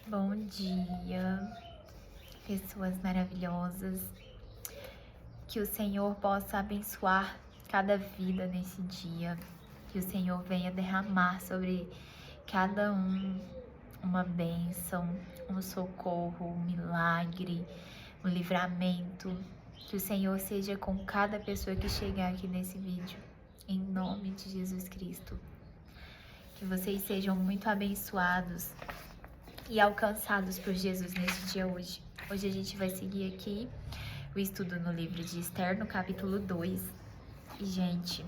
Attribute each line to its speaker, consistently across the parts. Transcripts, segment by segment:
Speaker 1: Bom dia, pessoas maravilhosas. Que o Senhor possa abençoar cada vida nesse dia. Que o Senhor venha derramar sobre cada um uma bênção, um socorro, um milagre, um livramento. Que o Senhor seja com cada pessoa que chegar aqui nesse vídeo. Em nome de Jesus Cristo. Que vocês sejam muito abençoados e alcançados por Jesus nesse dia hoje. Hoje a gente vai seguir aqui o estudo no livro de Esther, no capítulo 2. E, gente,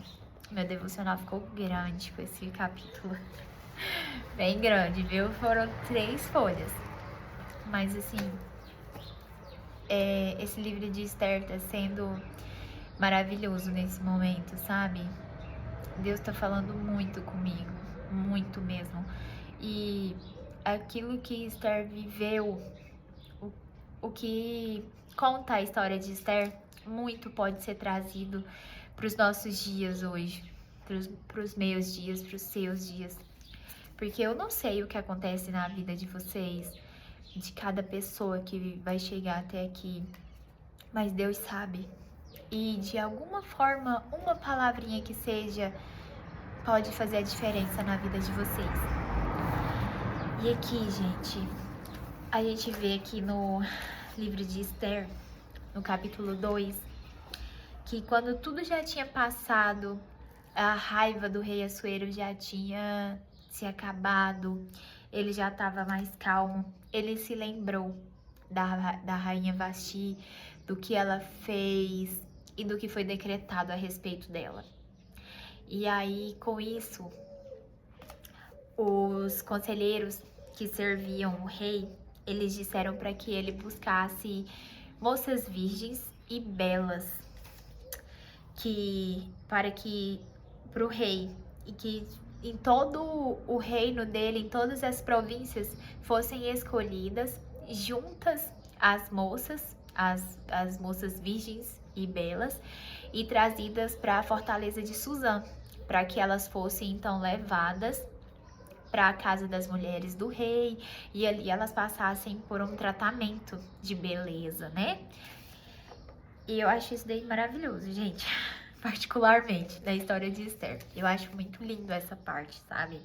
Speaker 1: meu devocional ficou grande com esse capítulo. Bem grande, viu? Foram 3 folhas. Mas, assim, esse livro de Esther tá sendo maravilhoso nesse momento, sabe? Deus tá falando muito comigo, muito mesmo. E aquilo que Esther viveu, o que conta a história de Esther, muito pode ser trazido para os nossos dias hoje, para os meus dias, para os seus dias. Porque eu não sei o que acontece na vida de vocês, de cada pessoa que vai chegar até aqui, mas Deus sabe. E de alguma forma, uma palavrinha que seja, pode fazer a diferença na vida de vocês. E aqui, gente, a gente vê aqui no livro de Esther, no capítulo 2, que quando tudo já tinha passado, a raiva do rei Assuero já tinha se acabado, ele já estava mais calmo, ele se lembrou da rainha Vasti, do que ela fez e do que foi decretado a respeito dela. E aí, com isso, os conselheiros que serviam o rei, eles disseram para que ele buscasse moças virgens e belas, para o rei, e que em todo o reino dele, em todas as províncias, fossem escolhidas juntas as moças, as moças virgens e belas, e trazidas para a fortaleza de Suzã, para que elas fossem então levadas para a casa das mulheres do rei, e ali elas passassem por um tratamento de beleza, né? E eu acho isso daí maravilhoso, gente. Particularmente, da história de Esther. Eu acho muito lindo essa parte, sabe?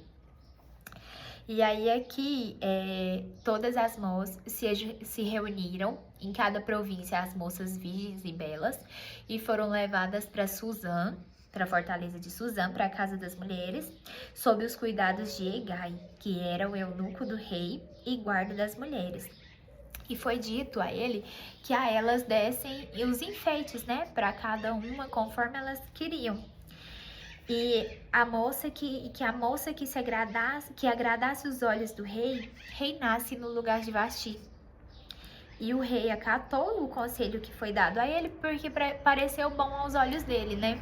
Speaker 1: E aí aqui, todas as moças se reuniram, em cada província, as moças virgens e belas, e foram levadas para Suzã, para a fortaleza de Suzã, para a casa das mulheres, sob os cuidados de Hegai, que era o eunuco do rei e guarda das mulheres. E foi dito a ele que a elas dessem os enfeites, né, para cada uma conforme elas queriam. E a moça que se agradasse, que agradasse os olhos do rei, reinasse no lugar de Vasti. E o rei acatou o conselho que foi dado a ele, porque pareceu bom aos olhos dele, né?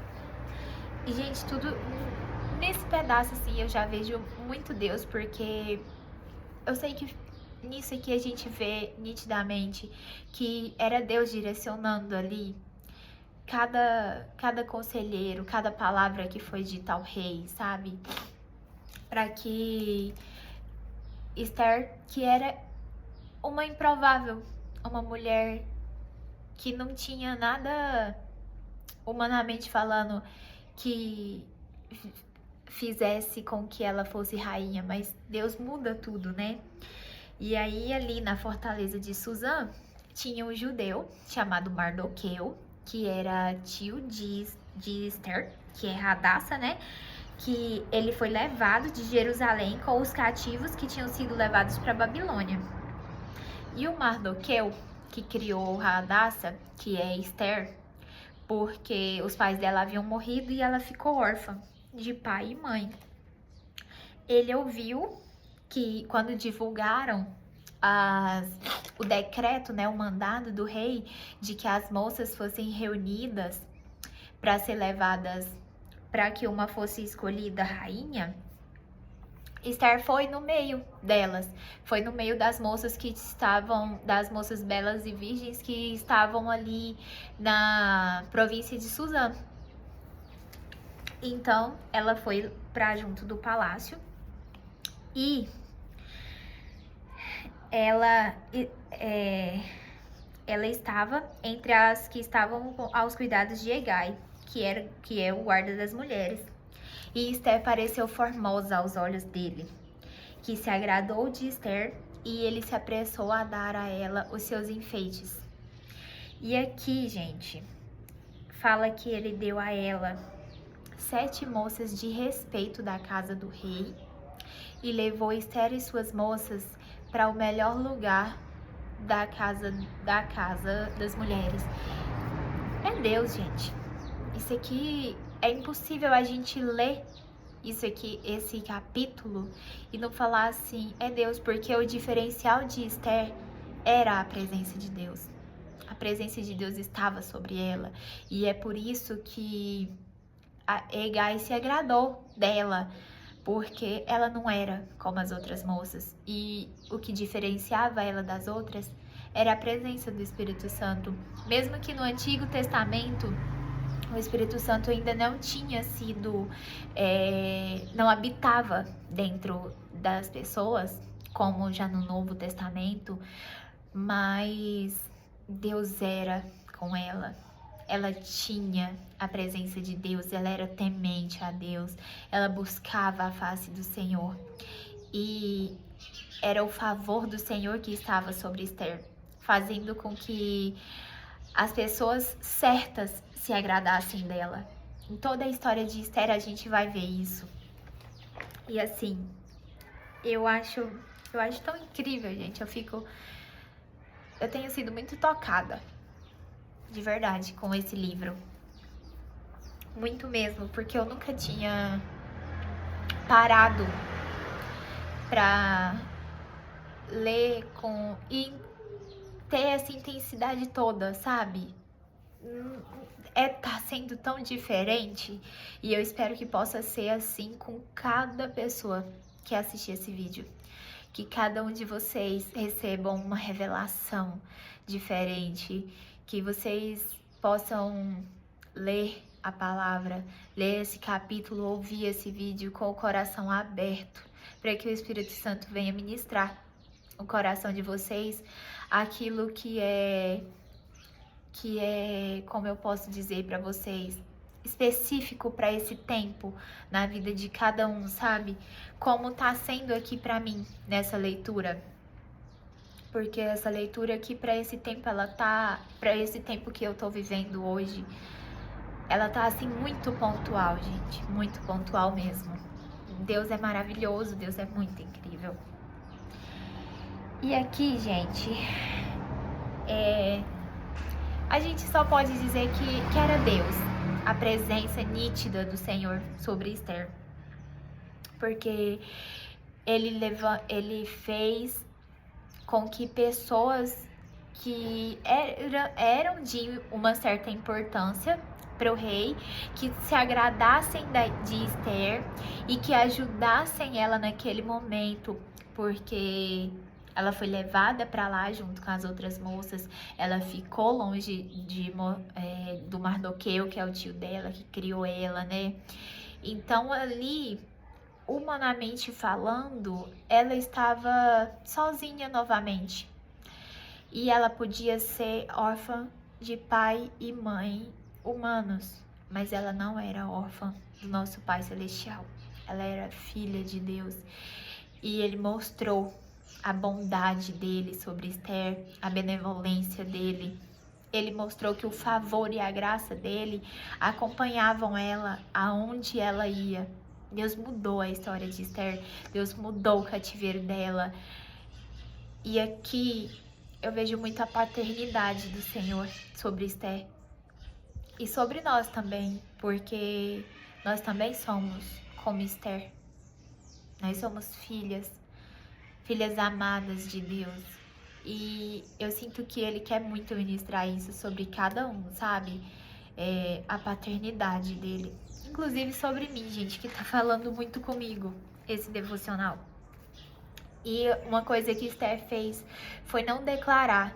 Speaker 1: E, gente, tudo nesse pedaço, assim, eu já vejo muito Deus, porque eu sei que nisso aqui a gente vê nitidamente que era Deus direcionando ali cada conselheiro, cada palavra que foi dita ao rei, sabe? Para que Esther, que era uma improvável, uma mulher que não tinha nada, humanamente falando, que fizesse com que ela fosse rainha, mas Deus muda tudo, né? E aí, ali na fortaleza de Suzã, tinha um judeu chamado Mardoqueu, que era tio de Esther, que é Radassa, né? Que ele foi levado de Jerusalém com os cativos que tinham sido levados para Babilônia. E o Mardoqueu, que criou Radassa, que é Esther, porque os pais dela haviam morrido e ela ficou órfã de pai e mãe. Ele ouviu que quando divulgaram o decreto, né, o mandado do rei de que as moças fossem reunidas para ser levadas, para que uma fosse escolhida rainha, Esther foi no meio delas, foi no meio das moças que estavam, das moças belas e virgens que estavam ali na província de Suzã. Então, ela foi para junto do palácio e ela, ela estava entre as que estavam aos cuidados de Hegai, que é o guarda das mulheres. E Esther pareceu formosa aos olhos dele, que se agradou de Esther, e ele se apressou a dar a ela os seus enfeites. E aqui, gente, fala que ele deu a ela 7 moças de respeito da casa do rei e levou Esther e suas moças para o melhor lugar da casa das mulheres. É Deus, gente. Isso aqui é impossível a gente ler isso aqui, esse capítulo, e não falar assim, é Deus, porque o diferencial de Esther era a presença de Deus. A presença de Deus estava sobre ela, e é por isso que a Hegai se agradou dela, porque ela não era como as outras moças, e o que diferenciava ela das outras era a presença do Espírito Santo. Mesmo que no Antigo Testamento o Espírito Santo ainda não tinha sido, não habitava dentro das pessoas, como já no Novo Testamento, mas Deus era com ela. Ela tinha a presença de Deus, ela era temente a Deus, ela buscava a face do Senhor. E era o favor do Senhor que estava sobre Esther, fazendo com que as pessoas certas se agradassem dela. Em toda a história de Esther a gente vai ver isso. E assim, eu acho tão incrível, gente. Eu tenho sido muito tocada, de verdade, com esse livro. Muito mesmo, porque eu nunca tinha parado pra ler e ter essa intensidade toda, sabe? Tá sendo tão diferente, e eu espero que possa ser assim com cada pessoa que assistir esse vídeo. Que cada um de vocês recebam uma revelação diferente, que vocês possam ler a palavra, ler esse capítulo, ouvir esse vídeo com o coração aberto, para que o Espírito Santo venha ministrar o coração de vocês aquilo que é, como eu posso dizer para vocês, específico para esse tempo na vida de cada um, sabe? Como tá sendo aqui para mim nessa leitura. Porque essa leitura aqui para esse tempo, para esse tempo que eu tô vivendo hoje, ela tá assim muito pontual, gente, muito pontual mesmo. Deus é maravilhoso, Deus é muito incrível. E aqui, gente, a gente só pode dizer que era Deus, a presença nítida do Senhor sobre Esther. Porque ele fez com que pessoas que eram de uma certa importância para o rei, que se agradassem de Esther e que ajudassem ela naquele momento, porque ela foi levada para lá junto com as outras moças. Ela ficou longe do Mardoqueu, que é o tio dela, que criou ela, né? Então ali, humanamente falando, ela estava sozinha novamente. E ela podia ser órfã de pai e mãe humanos, mas ela não era órfã do nosso Pai Celestial. Ela era filha de Deus. E ele mostrou a bondade dele sobre Esther, a benevolência dele. Ele mostrou que o favor e a graça dele acompanhavam ela aonde ela ia. Deus mudou a história de Esther, Deus mudou o cativeiro dela. E aqui eu vejo muito a paternidade do Senhor sobre Esther. E sobre nós também, porque nós também somos como Esther. Nós somos filhas amadas de Deus. E eu sinto que Ele quer muito ministrar isso sobre cada um, sabe? A paternidade dele. Inclusive sobre mim, gente, que tá falando muito comigo esse devocional. E uma coisa que Esther fez foi não declarar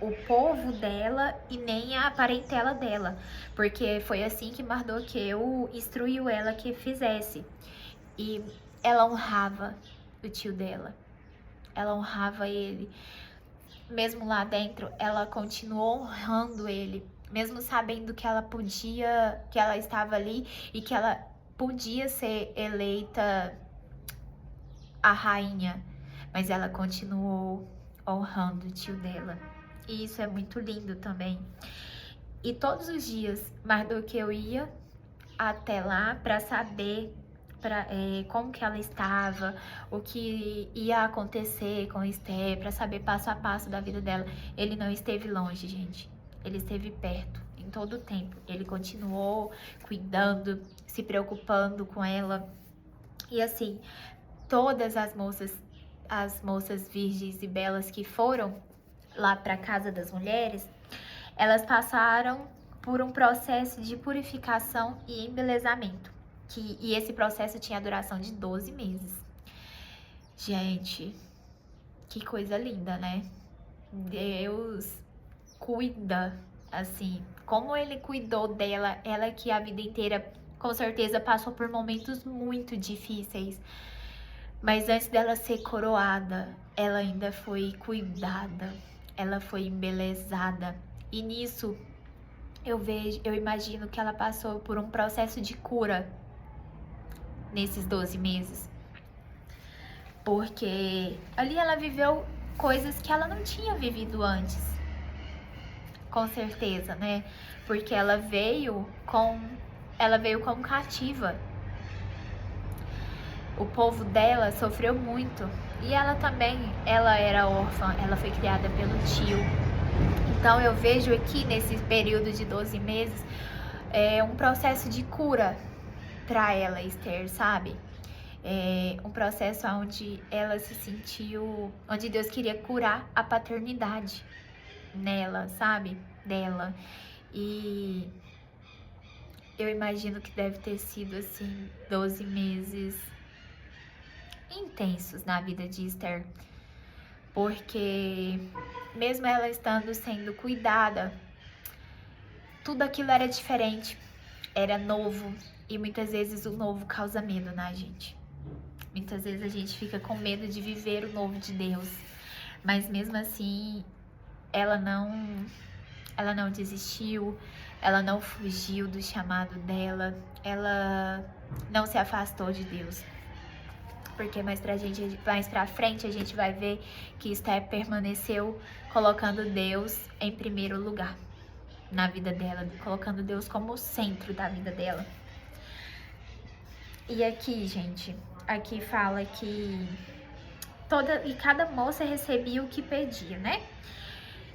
Speaker 1: o povo dela e nem a parentela dela, porque foi assim que Mardoqueu instruiu ela que fizesse. E ela honrava o tio dela. ela honrava ele. Mesmo lá dentro, ela continuou honrando ele, mesmo sabendo que ela podia, que ela estava ali e que ela podia ser eleita a rainha, mas ela continuou honrando o tio dela. E isso é muito lindo também. E todos os dias, Mardoqueu ia até lá para saber como que ela estava, o que ia acontecer com Esther, para saber passo a passo da vida dela. Ele não esteve longe, gente. Ele esteve perto em todo o tempo. Ele continuou cuidando, se preocupando com ela. E assim, todas as moças virgens e belas que foram lá para a casa das mulheres, elas passaram por um processo de purificação e embelezamento. E esse processo tinha a duração de 12 meses. Gente, que coisa linda, né? Deus cuida, assim, como ele cuidou dela, ela que a vida inteira, com certeza, passou por momentos muito difíceis. Mas antes dela ser coroada, ela ainda foi cuidada, ela foi embelezada. E nisso, eu imagino que ela passou por um processo de cura nesses 12 meses. Porque ali ela viveu coisas que ela não tinha vivido antes. Com certeza, né? Porque ela veio como cativa. O povo dela sofreu muito. E ela também, ela era órfã, ela foi criada pelo tio. Então eu vejo aqui nesse período de 12 meses um processo de cura para ela, Esther, sabe? Um processo onde ela se sentiu, onde Deus queria curar a paternidade nela, sabe? Dela. E eu imagino que deve ter sido assim 12 meses intensos na vida de Esther. Porque mesmo ela estando sendo cuidada, tudo aquilo era diferente, era novo. E muitas vezes o novo causa medo na gente. Muitas vezes a gente fica com medo de viver o novo de Deus. Mas mesmo assim, ela não desistiu, ela não fugiu do chamado dela, ela não se afastou de Deus. Porque mais pra frente a gente vai ver que Esther permaneceu colocando Deus em primeiro lugar na vida dela, colocando Deus como o centro da vida dela. E aqui, gente, aqui fala que cada moça recebia o que pedia, né?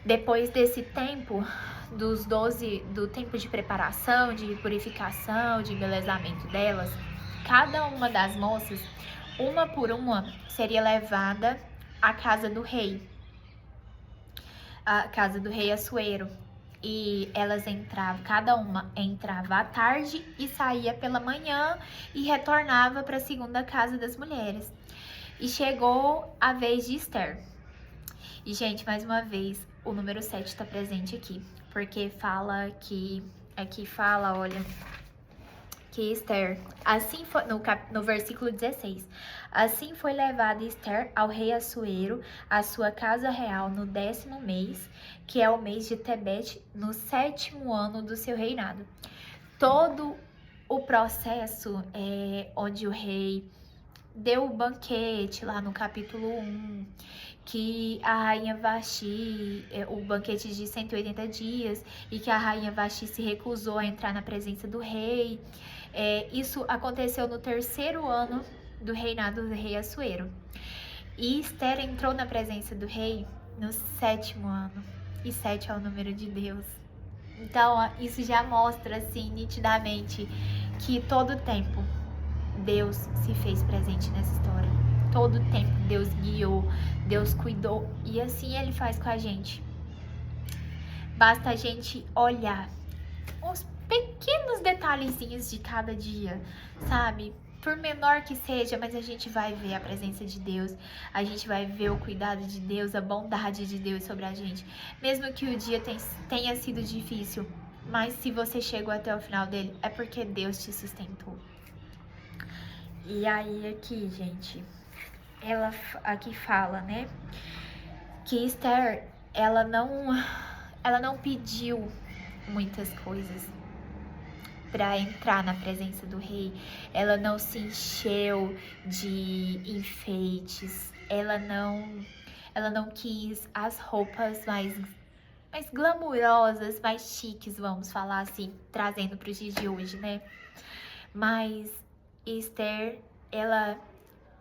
Speaker 1: Depois desse tempo, do tempo de preparação, de purificação, de embelezamento delas, cada uma das moças, uma por uma, seria levada à casa do rei, a casa do rei Assuero. E elas entravam, cada uma entrava à tarde e saía pela manhã e retornava para a segunda casa das mulheres. E chegou a vez de Esther. E, gente, mais uma vez, o número 7 está presente aqui, porque fala que, aqui fala, olha, que Esther, assim foi, no versículo 16, assim foi levada Esther ao rei Assuero, à sua casa real no 10º mês, que é o mês de Tebete, no 7º ano do seu reinado. Todo o processo onde o rei deu o banquete lá no capítulo 1, que a rainha Vasti, o banquete de 180 dias, e que a rainha Vasti se recusou a entrar na presença do rei. Isso aconteceu no 3º ano do reinado do rei Assuero. E Esther entrou na presença do rei no 7º ano. E 7 é o número de Deus. Então, isso já mostra, assim, nitidamente, que todo tempo Deus se fez presente nessa história. Todo tempo Deus guiou, Deus cuidou. E assim Ele faz com a gente. Basta a gente olhar os pequenos detalhezinhos de cada dia, sabe? Por menor que seja, mas a gente vai ver a presença de Deus, a gente vai ver o cuidado de Deus, a bondade de Deus sobre a gente. Mesmo que o dia tenha sido difícil, mas se você chegou até o final dele, é porque Deus te sustentou. E aí aqui, gente, ela aqui fala, né, que Esther, ela não pediu muitas coisas para entrar na presença do rei. Ela não se encheu de enfeites. Ela não quis as roupas mais glamourosas, mais chiques, vamos falar assim, trazendo para os dias de hoje, né? Mas Esther, ela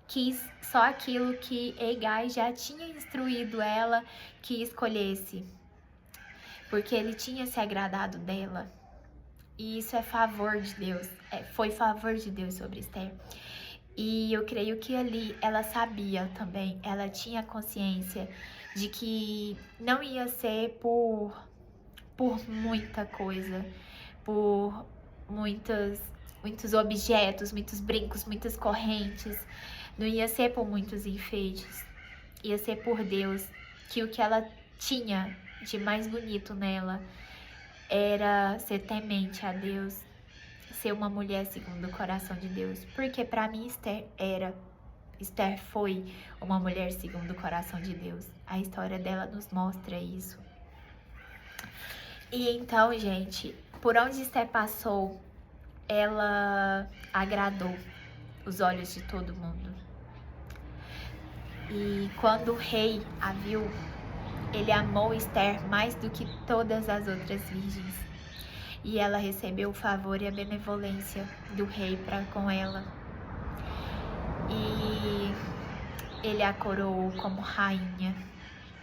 Speaker 1: quis só aquilo que Hegai já tinha instruído ela que escolhesse, porque ele tinha se agradado dela. E isso é favor de Deus, foi favor de Deus sobre Esther. E eu creio que ali ela sabia também, ela tinha consciência de que não ia ser por muita coisa, por muitos objetos, muitos brincos, muitas correntes, não ia ser por muitos enfeites, ia ser por Deus, que o que ela tinha de mais bonito nela era ser temente a Deus, ser uma mulher segundo o coração de Deus. Porque para mim Esther foi uma mulher segundo o coração de Deus. A história dela nos mostra isso. E então, gente, por onde Esther passou, ela agradou os olhos de todo mundo. E quando o rei a viu, ele amou Esther mais do que todas as outras virgens. E ela recebeu o favor e a benevolência do rei para com ela. E ele a coroou como rainha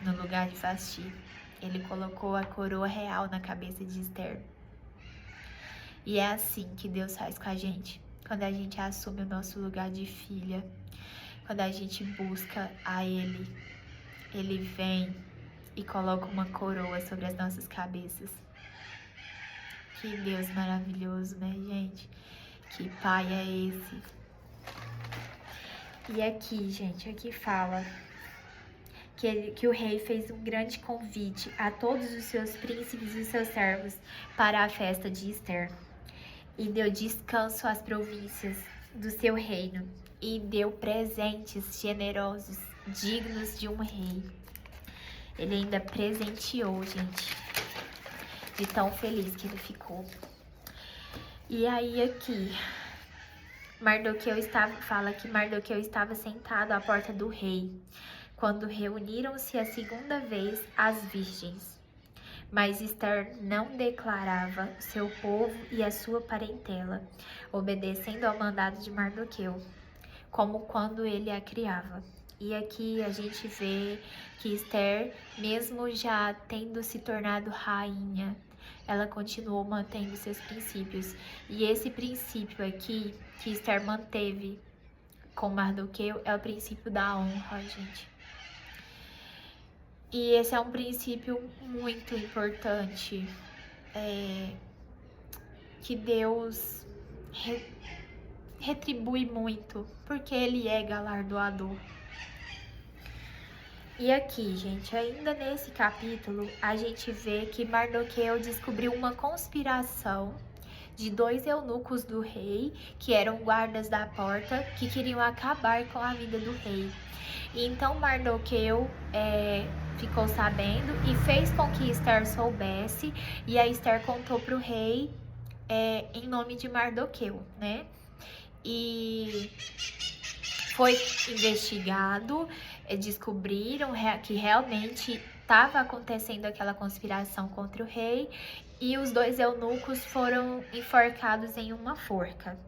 Speaker 1: no lugar de Vasti. Ele colocou a coroa real na cabeça de Esther. E é assim que Deus faz com a gente. Quando a gente assume o nosso lugar de filha, quando a gente busca a Ele, Ele vem e coloca uma coroa sobre as nossas cabeças. Que Deus maravilhoso, né, gente? Que Pai é esse? E aqui, gente, aqui fala que o rei fez um grande convite a todos os seus príncipes e seus servos para a festa de Esther. E deu descanso às províncias do seu reino. E deu presentes generosos, dignos de um rei. Ele ainda presenteou, gente, de tão feliz que ele ficou. E aí aqui, fala que Mardoqueu estava sentado à porta do rei, quando reuniram-se a segunda vez as virgens. Mas Esther não declarava seu povo e a sua parentela, obedecendo ao mandado de Mardoqueu, como quando ele a criava. E aqui a gente vê que Esther, mesmo já tendo se tornado rainha, ela continuou mantendo seus princípios. E esse princípio aqui que Esther manteve com Mardoqueu é o princípio da honra, gente. E esse é um princípio muito importante, que Deus retribui muito, porque Ele é galardoador. E aqui, gente, ainda nesse capítulo, a gente vê que Mardoqueu descobriu uma conspiração de 2 eunucos do rei, que eram guardas da porta, que queriam acabar com a vida do rei. E então Mardoqueu ficou sabendo e fez com que Esther soubesse, e a Esther contou para o rei em nome de Mardoqueu, né? E foi investigado, descobriram que realmente estava acontecendo aquela conspiração contra o rei, e os 2 eunucos foram enforcados em uma forca.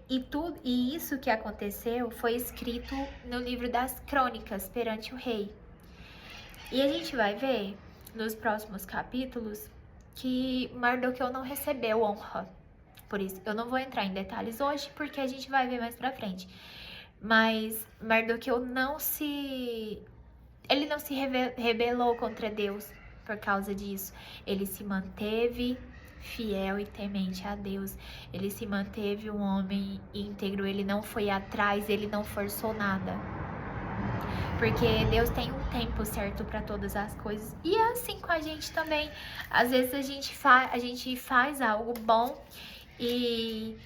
Speaker 1: E isso que aconteceu foi escrito no livro das crônicas perante o rei. E a gente vai ver nos próximos capítulos que Mardoqueu não recebeu honra. Por isso, eu não vou entrar em detalhes hoje, porque a gente vai ver mais pra frente. Mas Mardoqueu não se rebelou contra Deus por causa disso. Ele se manteve fiel e temente a Deus. Ele se manteve um homem íntegro. Ele não foi atrás, ele não forçou nada. Porque Deus tem um tempo certo para todas as coisas. E é assim com a gente também. Às vezes a gente faz algo bom e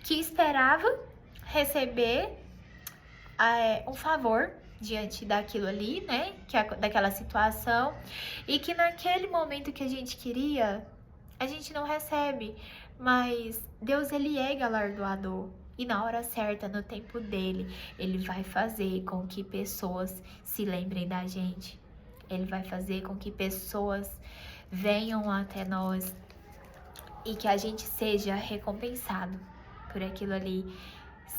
Speaker 1: que esperava receber um favor diante daquilo ali, né? Daquela situação. E que naquele momento que a gente queria, a gente não recebe. Mas Deus, ele é galardoador. E na hora certa, no tempo dele, ele vai fazer com que pessoas se lembrem da gente. Ele vai fazer com que pessoas venham até nós e que a gente seja recompensado por aquilo ali,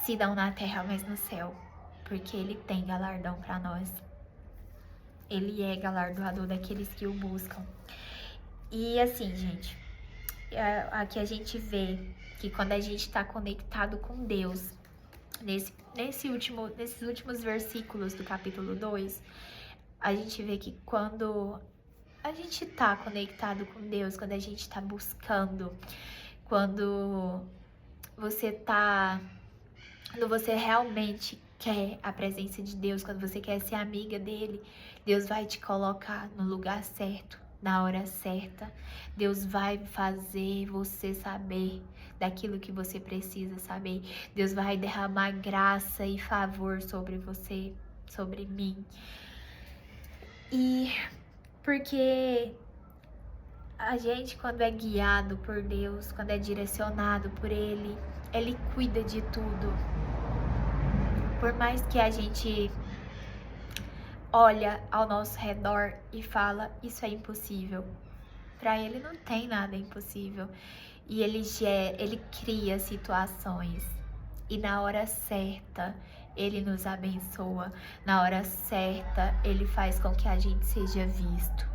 Speaker 1: se não na terra, mas no céu, porque ele tem galardão para nós. Ele é galardoador daqueles que o buscam. E assim, gente, aqui a gente vê que quando a gente está conectado com Deus, nesses últimos versículos do capítulo 2, a gente vê que quando a gente tá conectado com Deus, quando a gente tá buscando, quando quando você realmente quer a presença de Deus, quando você quer ser amiga dele, Deus vai te colocar no lugar certo, na hora certa. Deus vai fazer você saber daquilo que você precisa saber. Deus vai derramar graça e favor sobre você, sobre mim. E porque a gente, quando é guiado por Deus, quando é direcionado por Ele, Ele cuida de tudo. Por mais que a gente olha ao nosso redor e fala, isso é impossível. Para Ele não tem nada impossível. E Ele cria situações. E na hora certa, Ele nos abençoa. Na hora certa, Ele faz com que a gente seja visto.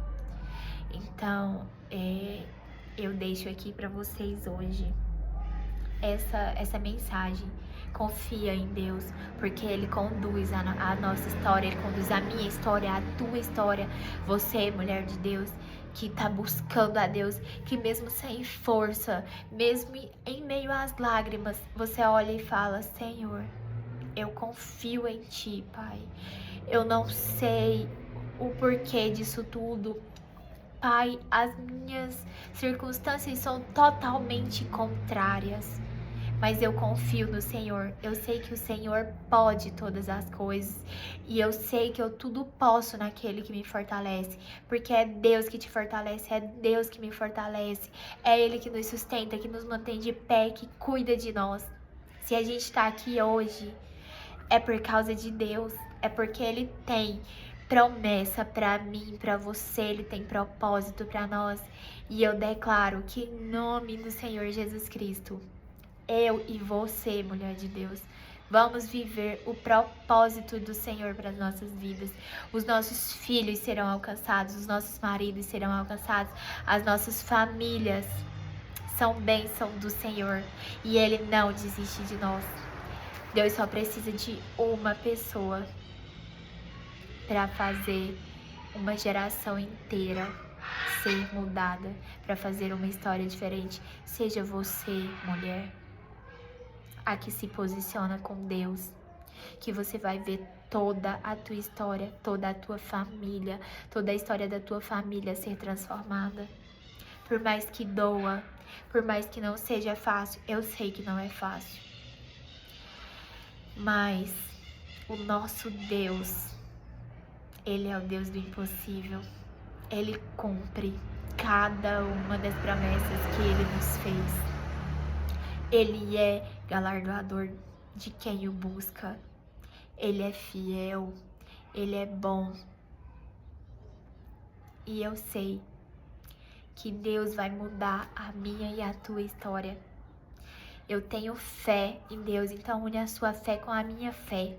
Speaker 1: Então, eu deixo aqui para vocês hoje essa mensagem. Confia em Deus, porque Ele conduz a nossa história, Ele conduz a minha história, a tua história. Você, mulher de Deus, que tá buscando a Deus, que mesmo sem força, mesmo em meio às lágrimas, você olha e fala, Senhor, eu confio em Ti, Pai. Eu não sei o porquê disso tudo, Pai, as minhas circunstâncias são totalmente contrárias, mas eu confio no Senhor. Eu sei que o Senhor pode todas as coisas e eu sei que eu tudo posso naquele que me fortalece, porque é Deus que te fortalece, é Deus que me fortalece, é Ele que nos sustenta, que nos mantém de pé, que cuida de nós. Se a gente está aqui hoje, é por causa de Deus, é porque Ele tem promessa para mim, para você, Ele tem propósito para nós. E eu declaro que em nome do Senhor Jesus Cristo, eu e você, mulher de Deus, vamos viver o propósito do Senhor para as nossas vidas. Os nossos filhos serão alcançados, os nossos maridos serão alcançados, as nossas famílias são bênção do Senhor e Ele não desiste de nós. Deus só precisa de uma pessoa para fazer uma geração inteira ser mudada, para fazer uma história diferente. Seja você, mulher, a que se posiciona com Deus, que você vai ver toda a tua história, toda a tua família, toda a história da tua família ser transformada. Por mais que doa, por mais que não seja fácil, eu sei que não é fácil. Mas o nosso Deus, Ele é o Deus do impossível. Ele cumpre cada uma das promessas que Ele nos fez. Ele é galardoador de quem o busca. Ele é fiel. Ele é bom. E eu sei que Deus vai mudar a minha e a tua história. Eu tenho fé em Deus, então une a sua fé com a minha fé.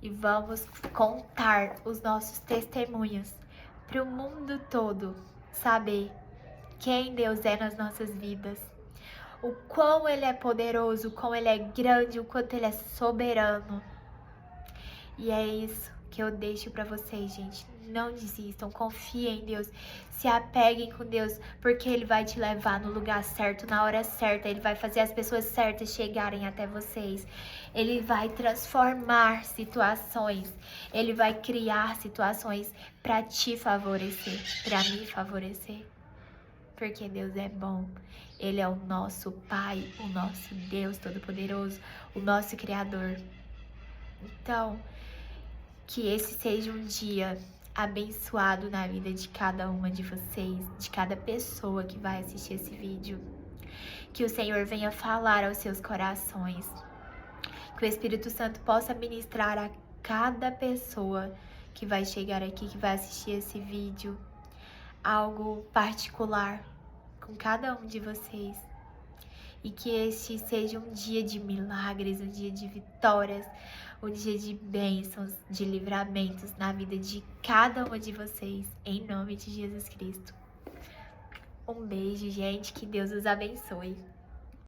Speaker 1: E vamos contar os nossos testemunhos para o mundo todo saber quem Deus é nas nossas vidas. O quão Ele é poderoso, o quão Ele é grande, o quanto Ele é soberano. E é isso que eu deixo para vocês, gente. Não desistam, confiem em Deus, se apeguem com Deus, porque Ele vai te levar no lugar certo, na hora certa. Ele vai fazer as pessoas certas chegarem até vocês. Ele vai transformar situações, Ele vai criar situações para te favorecer, para me favorecer. Porque Deus é bom, Ele é o nosso Pai, o nosso Deus Todo-Poderoso, o nosso Criador. Então, que esse seja um dia abençoado na vida de cada uma de vocês, de cada pessoa que vai assistir esse vídeo. Que o Senhor venha falar aos seus corações. Que o Espírito Santo possa ministrar a cada pessoa que vai chegar aqui, que vai assistir esse vídeo, algo particular com cada um de vocês. E que este seja um dia de milagres, um dia de vitórias, um dia de bênçãos, de livramentos na vida de cada uma de vocês, em nome de Jesus Cristo. Um beijo, gente, que Deus os abençoe.